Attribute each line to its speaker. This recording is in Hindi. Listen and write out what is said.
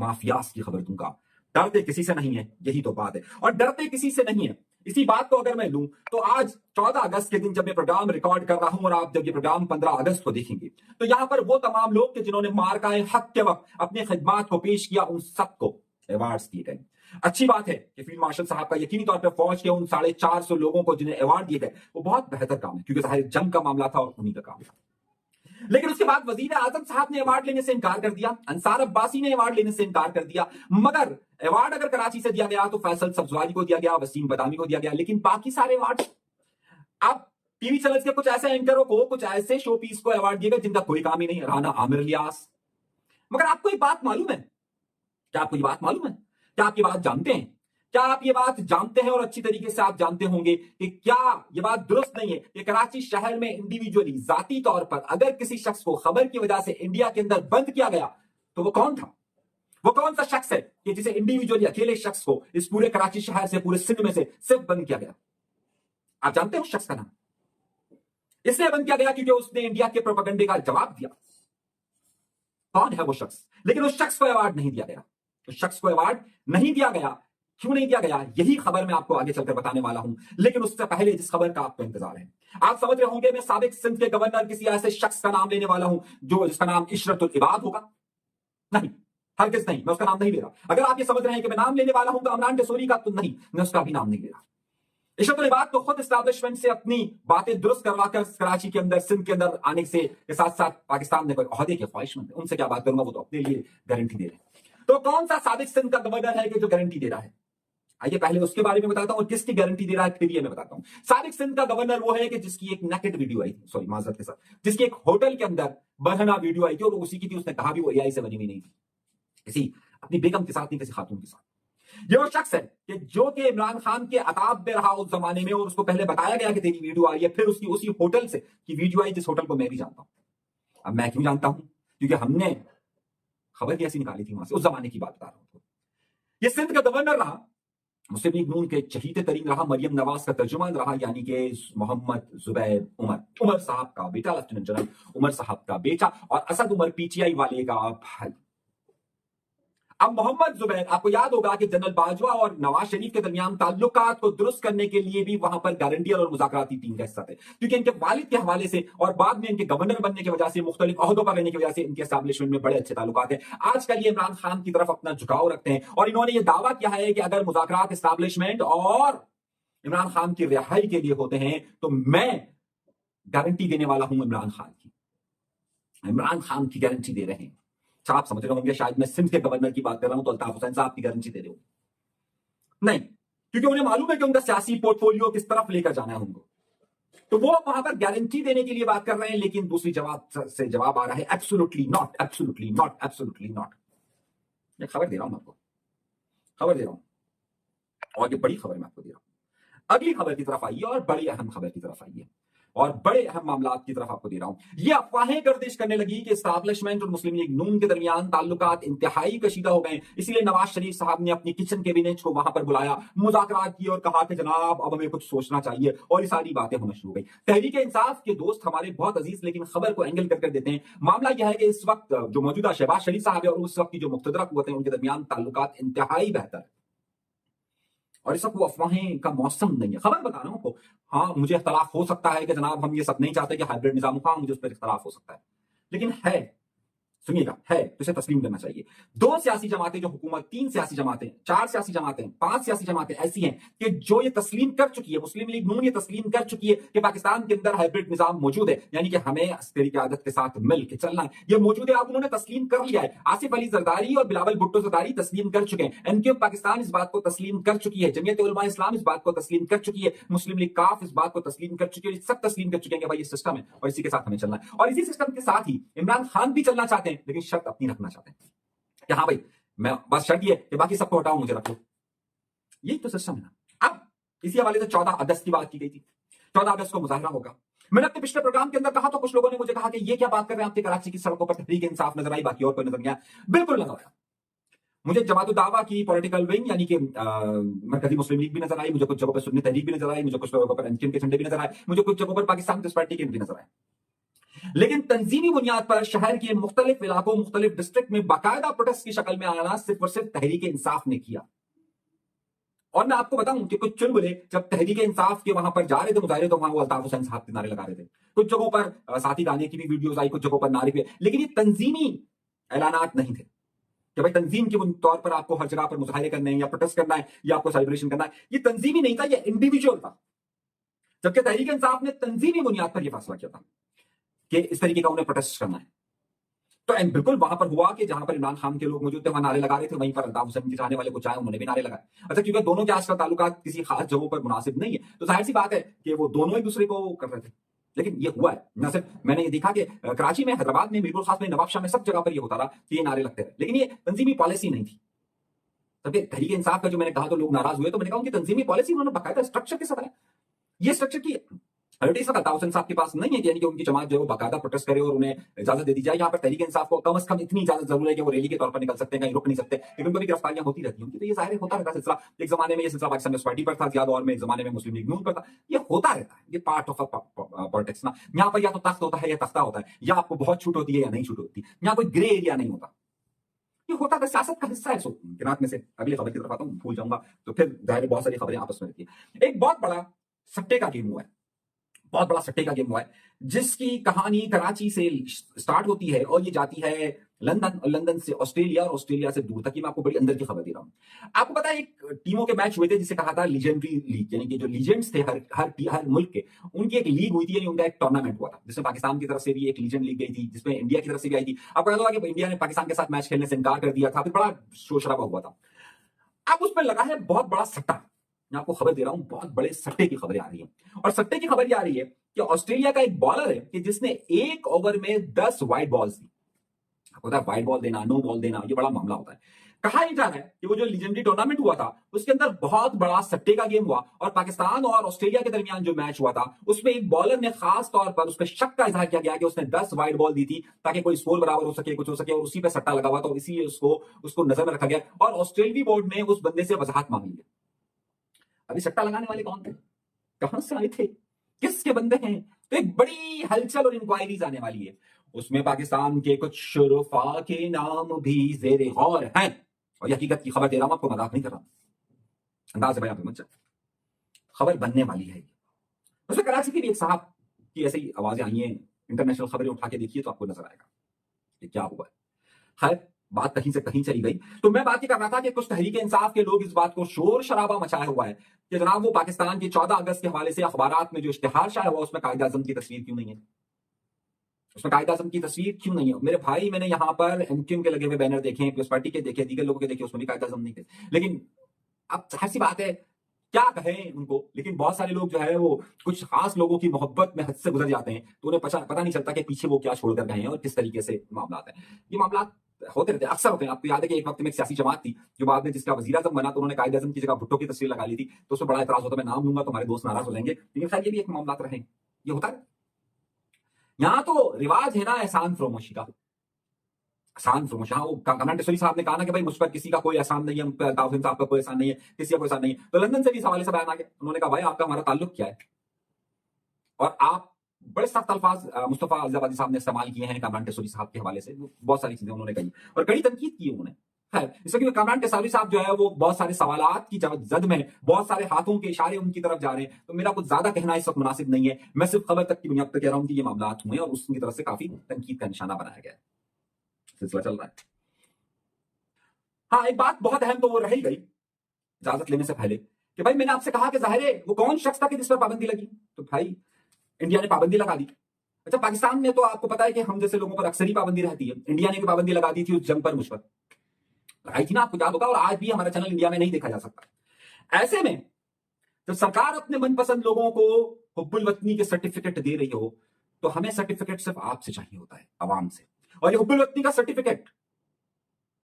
Speaker 1: माफियास की खबर दूंगा। डरते किसी से नहीं है, यही तो बात है। और डरते किसी से नहीं है, इसी बात को अगर मैं लूं तो आज 14 अगस्त के दिन जब मैं प्रोग्राम रिकॉर्ड कर रहा हूं और आप जब ये प्रोग्राम 15 अगस्त को देखेंगे तो यहां पर वो तमाम लोग के जिन्होंने मार्का हक के वक्त अपनी खिदमात को पेश किया, उन सबको अवार्ड दिए गए। अच्छी बात है कि फील्ड मार्शल साहब का यकीनी तौर पर फौज के उन 450 लोगों को जिन्हें अवार्ड दिए गए वो बहुत बेहतर काम है, क्योंकि जाहिर जंग का मामला था और उन्हीं का काम था। लेकिन उसके बाद वजीर आजम साहब ने अवार्ड लेने से इनकार कर दिया, अंसार अब्बासी ने अवार्ड लेने से इनकार कर दिया। मगर अवार्ड अगर कराची से दिया गया तो फैसल सब्जवारी को दिया गया, वसीम बदामी को दिया गया, लेकिन बाकी सारे अवार्ड अब टीवी चैनल्स के कुछ ऐसे एंकरों को, कुछ ऐसे शो पीस को अवार्ड दिए गए जिनका कोई काम ही नहीं है, राना आमिर इलियास। मगर आपको एक बात मालूम है, क्या आपको ये बात मालूम है, क्या आप ये बात जानते हैं, क्या आप ये बात जानते हैं और अच्छी तरीके से आप जानते होंगे कि क्या ये बात दुरुस्त नहीं है कि कराची शहर में इंडिविजुअली जाती तौर पर अगर किसी शख्स को खबर की वजह से इंडिया के अंदर बंद किया गया तो वो कौन था? वो कौन सा शख्स है कि जिसे इंडिविजुअली अकेले शख्स को इस पूरे कराची शहर से, पूरे सिंध में से सिर्फ बंद किया गया? आप जानते हैं उस शख्स का नाम? इसलिए बंद किया गया क्योंकि उसने इंडिया के प्रोपेगेंडे का जवाब दिया। कौन है वो शख्स? लेकिन उस शख्स को अवार्ड नहीं दिया गया। उस शख्स को अवार्ड नहीं दिया गया। क्यों नहीं दिया गया, यही खबर मैं आपको आगे चलकर बताने वाला हूं। लेकिन उससे पहले जिस खबर का आपको इंतजार है, आप समझ रहे होंगे मैं साबिक सिंध के गवर्नर किसी ऐसे शख्स का नाम लेने वाला हूं जो जिसका नाम इशरतुल इबाद होगा? नहीं, हरगिज़ नहीं, मैं उसका नाम नहीं ले रहा। अगर आप ये समझ रहे हैं कि मैं नाम लेने वाला हूं कामरान टेसोरी का, तो नहीं, मैं उसका भी नाम नहीं ले रहा। इशरतुल इबाद तो खुद एस्टैब्लिशमेंट से अपनी बातें दुरुस्त करवाकर कराची के अंदर, सिंध के अंदर आने से के साथ साथ पाकिस्तान में कोई ओहदे के ख्वाहिशमंद है, उनसे क्या बात करूंगा, वो तो अपने लिए गारंटी दे रहे हैं। तो कौन सा साबिक सिंध का गवर्नर है कि जो गारंटी दे रहा है? आइए पहले उसके बारे में बताता हूं और किसकी गारंटी दे रहा है फिर ये मैं बताता हूं। साबिक सिंध का गवर्नर वो है कि जिसकी एक नेकेड वीडियो आई थी, सॉरी माजरत के साथ, जिसकी एक होटल के अंदर बरहना वीडियो आई थी और उसी की थी, उसने कहा भी वो एआई से बनी हुई नहीं थी, किसी अपनी बेगम के साथ नहीं, किसी खातून के साथ। ये वो शख्स है कि जो कि इमरान खान के अताब में रहा उस जमाने में और उसको पहले बताया गया कि तेरी वीडियो आ रही है, फिर उसकी उसी होटल से की वीडियो आई जिस होटल को मैं भी जानता हूं। अब मैं क्यों जानता हूं? क्योंकि हमने खबर कैसी निकाली थी वहां से, उस जमाने की बात बता रहा हूं। ये सिंध का गवर्नर रहा, मुस्लिम लीग नून के चहीते तरीन रहा, मरियम नवाज का तर्जुमान रहा, यानी कि मोहम्मद जुबैर उमर साहब का बेटा, लेफ्टिनेंट जनरल उमर साहब का बेटा और असद उमर पीटीआई वाले का भाई। अब मोहम्मद जुबैर, आपको याद होगा कि जनरल बाजवा और नवाज शरीफ के दरमियान ताल्लुकात को दुरुस्त करने के लिए भी वहां पर गारंटियर और मुज़ाकराती टीम का हिस्सा थे, क्योंकि इनके वालिद के हवाले से और बाद में इनके गवर्नर बनने की वजह से, मुख्तलिफ ओहदों पर रहने की वजह से इनके एस्टैब्लिशमेंट में बड़े अच्छे ताल्लुकात हैं। आजकल ये इमरान खान की तरफ अपना झुकाव रखते हैं और इन्होंने ये दावा किया है कि अगर मुज़ाकरात एस्टैब्लिशमेंट और इमरान खान की रिहाई के लिए होते हैं तो मैं गारंटी देने वाला हूं इमरान खान की। इमरान खान की गारंटी दे रहे हैं। अच्छा, आप समझ रहे होंगे शायद मैं सिंध के गवर्नर की बात कर रहा हूं तो अल्ताफ हुसैन साहब की गारंटी दे रहे हो। नहीं, क्योंकि उन्हें मालूम है कि उनका सियासी पोर्टफोलियो किस तरफ लेकर जाना है उनको, तो वो वहां पर गारंटी देने के लिए बात कर रहे हैं। लेकिन दूसरी जवाब आ रहा है absolutely not, absolutely not, absolutely not. मैं खबर दे रहा हूं आपको, खबर दे रहा हूं और ये बड़ी खबर मैं आपको दे रहा हूं। अगली खबर की तरफ आइए और बड़ी अहम खबर की तरफ आइए और बड़े अहम मामला की तरफ आपको दे रहा हूं। ये अफवाहें गर्दिश करने लगी कि एस्टैब्लिशमेंट और मुस्लिम लीग नून के दरमियान ताल्लुकात इंतहाई कशीदा हो गए, इसीलिए नवाज शरीफ साहब ने अपनी किचन कैबिनेट को वहां पर बुलाया, मुज़ाकरात की और कहा कि जनाब अब हमें कुछ सोचना चाहिए, और ये सारी बातें होना शुरू हो गई। तहरीक इंसाफ के दोस्त हमारे बहुत अजीज लेकिन खबर को एंगल कर देते हैं। मामला यह है कि इस वक्त जो मौजूदा शहबाज शरीफ साहब है और उस वक्त की जो मुक़्तदरा कुव्वत है उनके दरमियान ताल्लुकात इंतहाई बेहतर है और इस वक्त वो अफवाहें का मौसम नहीं है। खबर बता रहा हूं आपको। हाँ, मुझे इख्तलाफ हो सकता है कि जनाब हम ये सब नहीं चाहते कि हाइब्रिड निजाम हो, मुझे उस पर इख्तलाफ हो सकता है, लेकिन है, सुनिएगा, है तो इसे तस्लीम करना चाहिए। दो सियासी जमातें जो हुकूमत, तीन सियासी जमातें, चार सियासी जमातें, पांच सियासी जमातें ऐसी हैं कि जो ये तस्लीम कर चुकी है, मुस्लिम लीग नून ये तस्लीम कर चुकी है कि पाकिस्तान के अंदर हाइब्रिड निजाम मौजूद है, यानी कि हमें अस्करी क़यादत के साथ मिल के चलना है, ये मौजूद है। अब उन्होंने तस्लीम कर लिया है। आसिफ अली जरदारी और बिलावल भुट्टो जरदारी तस्लीम कर चुके हैं, एनक्यू पाकिस्तान इस बात को तस्लीम कर चुकी है, जमीयत उलमा इस्लाम इस बात को तस्लीम कर चुकी है, मुस्लिम लीग काफ इस बात को तस्लीम कर चुकी है, सब तस्लीम कर चुके हैं कि भाई ये सिस्टम है और इसी के साथ हमें चलना है। और इसी सिस्टम के साथ ही इमरान खान भी चलना चाहते हैं, लेकिन शर्त अपनी रखना चाहते हैं कि हाँ भाई, मैं बस शर्त ये कि बाकी सबको हटाओ, मुझे रखो। यही तो सिस्टम है ना। अब इसी हवाले से 14 अगस्त की बात की गई थी। 14 अगस्त को मुजाहरा होगा। मैंने अपने पिछले प्रोग्राम के अंदर कहा तो कुछ लोगों ने मुझे कहा कि ये क्या बात कर रहे हैं, आपके कराची की सड़कों पर तहरीक इंसाफ नजर आई, बाकी और कोई नजर नहीं आया। बिल्कुल नजर आया। मुझे जमात दावा की पॉलिटिकल विंग यानी कि मरकजी मुस्लिम लीग भी नजर आई, मुझे कुछ जगहों पर सुन्नी तहरीक भी नजर आई, मुझे कुछ जगहों पर एमक्यूएम के झंडे भी नजर आए, मुझे कुछ जगहों पर पाकिस्तान पीपल्स पार्टी के भी नजर आए। लेकिन तंजीमी बुनियाद पर शहर के मुख्तलिफ इलाकों, मुख्तलिफ डिस्ट्रिक्ट में बाकायदा प्रोटेस्ट की शक्ल में आना सिर्फ और सिर्फ तहरीक इंसाफ ने किया। और मैं आपको बताऊं कि कुछ चुलबुले जब तहरीक इंसाफ के वहां पर जा रहे थे मुजाहिरे, तो वहां वो अल्ताफ हुसैन साहब के नारे लगा रहे थे। कुछ जगहों पर साथी गाने की भी वीडियोस आई, कुछ जगहों पर नारे भी, लेकिन ये तंजीमी ऐलानात नहीं थे कि भाई तंजीम के तौर पर आपको हर जगह पर मुजाहिरे करने हैं या प्रोटेस्ट करना है या आपको सेलिब्रेशन करना है। ये तंजीमी नहीं था, ये इंडिविजुअल था। जबकि तहरीक इंसाफ ने तंजीमी बुनियाद पर यह फैसला किया था कि इस तरीके का उन्हें प्रोटेस्ट करना है। तो बिल्कुल वहां पर हुआ कि जहां पर इमरान खान के लोग मौजूद थे, वहां नारे लगा रहे थे, वहीं पर अल्ताफ हुसैन के चाहने वाले कुछ आए, उन्होंने भी नारे लगाए। अच्छा, क्योंकि दोनों के आजकल ताल्लुकात किसी खास जगहों पर मुनासिब नहीं है, तो जाहिर सी बात है कि वो दोनों एक दूसरे को कर रहे थे। लेकिन ये हुआ है, न सिर्फ मैंने ये देखा कि कराची में, हैदराबाद में, मीरपुर खास में, नवाबशाह में, सब जगह पर ये होता रहा कि ये नारे लगते रहे, लेकिन ये तंजीमी पॉलिसी नहीं थी। तभी तहरीक इंसाफ का जो मैंने कहा तो लोग नाराज हुए, तो मैंने कहा उनकी तंजीमी पॉलिसी उन्होंने बाकायदा स्ट्रक्चर के साथ है। ये स्ट्रक्चर की अल्ताफ हुसैन साहब के पास नहीं है, यानी कि उनकी जमात जो है वो बाकायदा प्रोटेस्ट करे और उन्हें इजाजत दे दी जाए। यहाँ पर तहरीक इंसाफ को कम से कम इतनी इजाजत जरूर है कि वो रैली के तौर पर निकल सकते हैं, कहीं रुक नहीं सकते, लेकिन उनको भी गिरफ्तारियां होती रहती हैं उनकी। तो ये जाहिर होता रहता है सिलसिला। एक जमाने में ये सिलसिला पाकिस्तान नेशनल पार्टी पर था, ज्यादा और में एक जमाने में मुस्लिम लीग नून पर था। ये होता रहता है, ये पार्ट ऑफ पॉलिटिक्स ना। यहाँ पर या तो तख्त होता है या तख्ता होता है, या आपको बहुत छूट होती है या नहीं छूट होती, यहाँ कोई ग्रे एरिया नहीं होता। ये होता है, सियासत का हिस्सा है। सो किनात में से अगली खबर की तरफ आता हूँ, भूल जाऊंगा तो फिर जाहिर बहुत सारी खबरें आपस में रहती है। एक बहुत बड़ा सट्टे का गेम हुआ है, बहुत बड़ा सट्टे का गेम हुआ है, जिसकी कहानी कराची से स्टार्ट होती है और ये जाती है लंदन, और लंदन से ऑस्ट्रेलिया, और ऑस्ट्रेलिया से दूर तक। मैं आपको बड़ी अंदर की खबर दे रहा हूं। आपको पता है एक टीमों के मैच हुए थे जिसे कहा था लीजेंडरी लीग, यानी कि जो लीजेंड्स थे हर मुल्क के, उनकी एक लीग हुई थी, यानी उनका एक टूर्नामेंट हुआ था, जिसमें पाकिस्तान की तरफ से भी एक लीजेंड लीग गई थी, जिसमें इंडिया की तरफ से भी आई थी। आपको याद होगा कि इंडिया ने पाकिस्तान के साथ मैच खेलने से इनकार कर दिया था, फिर बड़ा शोर शराबा हुआ था। अब उस पर लगा है बहुत बड़ा सट्टा। मैं आपको खबर दे रहा हूं, बहुत बड़े सट्टे की खबरें आ रही हैं। और सट्टे की खबर ये आ रही है कि ऑस्ट्रेलिया का एक बॉलर है कि जिसने एक ओवर में 10 वाइड बॉल्स दी। आपको पता है वाइड बॉल देना, नो बॉल देना, ये बड़ा मामला होता है। कहा यह जा रहा है कि वो जो लीजेंडरी टूर्नामेंट हुआ था उसके अंदर बहुत बड़ा सट्टे का गेम हुआ, और पाकिस्तान और ऑस्ट्रेलिया के दरमियान जो मैच हुआ था उसमें एक बॉलर ने खास तौर पर उस पर शक का इजहार किया गया कि उसने 10 वाइड बॉल दी थी ताकि कोई स्कोर बराबर हो सके, कुछ हो सके, और उसी पे सट्टा लगा हुआ, तो इसीलिए उसको नजर में रखा गया और ऑस्ट्रेलियाई बोर्ड ने उस बंदे से वजाहत मांग ली। अभी सट्टा लगाने वाले कौन थे, कहां से आए थे, किसके बंदे हैं? तो एक बड़ी हलचल और इंक्वायरीज आने वाली है। उसमें पाकिस्तान के कुछ शुरफा के नाम भी जेरे गौर हैं, और ये हकीकत की खबर दे रहा हूं, आपको मजाक नहीं कर रहा, अंदाज है भाई, आप खबर बनने वाली है। उसमें कराची के भी एक साहब की ऐसी आवाजें आई हैं, इंटरनेशनल खबरें उठा के देखिए तो आपको नजर आएगा कि क्या हुआ है। खैर, बात कहीं से कहीं चली गई। तो मैं बात ये कर रहा था कि कुछ तहरीक इंसाफ के लोग इस बात को शोर शराबा मचाया हुआ है कि जनाब वो पाकिस्तान की 14 अगस्त के हवाले से अखबारात में जो इश्तिहार शाया हुआ उसमें कायद आजम की तस्वीर क्यों नहीं है, उसमें कायद आजम की तस्वीर क्यों नहीं है? मेरे भाई, मैंने यहाँ पर एमक्यूएम के लगे हुए बैनर देखे, पीपल्स पार्टी के देखे, दीगर लोगों के देखे, उसमें भी कायद आजम नहीं थे। लेकिन अब जाहिर सी बात है, क्या कहें उनको, लेकिन बहुत सारे लोग जो है वो कुछ खास लोगों की मोहब्बत में हद से गुजर जाते हैं, तो उन्हें पता नहीं चलता कि पीछे वो क्या छोड़कर गए हैं और किस तरीके से मामला है। ये मामला होते रहते हैं, अक्सर होते हैं। आपको याद है कि एक वक्त में एक सियासी जमात थी जो बाद में जिसका वजीर आजम बना, तो उन्होंने कायद आजम की जगह भुट्टो की तस्वीर लगा ली थी, तो उसमें बड़ा एतराज होता है। मैं नाम लूंगा तो हमारे दोस्त नाराज हो जाएंगे, लेकिन खैर ये भी एक मामला रहे, ये होता है। यहां तो रिवाज है ना एहसान फरोमोशी का, एहसान फरोमोशी। हाँ, वो कमरान टेसरी साहब ने कहा ना कि भाई मुझ पर किसी का कोई एहसान नहीं है, मुझ पर अल्ताफ हुसैन साहब का कोई एहसान नहीं है, किसी का कोई एहसान नहीं है। तो लंदन से भी इस हवाले से बयान आ गया, उन्होंने कहा भाई आपका हमारा ताल्लुक क्या है, और आप बड़े सख्त अल्फाज मुस्तफा अज़हबादी साहब ने इस्तेमाल किए हैं कामरान टेसरी साहब के हवाले से, बहुत सारी चीजें उन्होंने कही और कड़ी तनकीद की उन्होंने। खैर, इसलिए कामरान टेसरी साहब जो है वो बहुत सारे सवालात की जद में बहुत सारे हाथों के इशारे उनकी तरफ जा रहे हैं, तो मेरा कुछ ज्यादा कहना इस वक्त मुनासिब नहीं है। मैं सिर्फ खबर तक की बुनियाद पर कह रहा हूं कि ये मामला हुए और उसकी तरफ से काफी तनकीद का निशाना बनाया गया है, सिलसिला चल रहा है। हाँ, एक बात बहुत अहम तो वो रह ही गई इजाजत लेने से पहले कि भाई मैंने आपसे कहा कि जाहिर है वो कौन शख्स था कि जिस पर पाबंदी लगी, तो भाई इंडिया ने पाबंदी लगा दी। अच्छा, पाकिस्तान में तो आपको पता है कि हम जैसे लोगों पर अक्सर ही पाबंदी रहती है, इंडिया ने भी पाबंदी लगा दी थी उस जंग पर, मुझ पर लगाई थी ना, आपको याद होगा, और आज भी हमारा चैनल इंडिया में नहीं देखा जा सकता। ऐसे में जब सरकार अपने मनपसंद लोगों को हुब्बुल वतनी के सर्टिफिकेट दे रही हो, तो हमें सर्टिफिकेट सिर्फ आपसे चाहिए होता है, आवाम से। और ये हुब्बुल वतनी का सर्टिफिकेट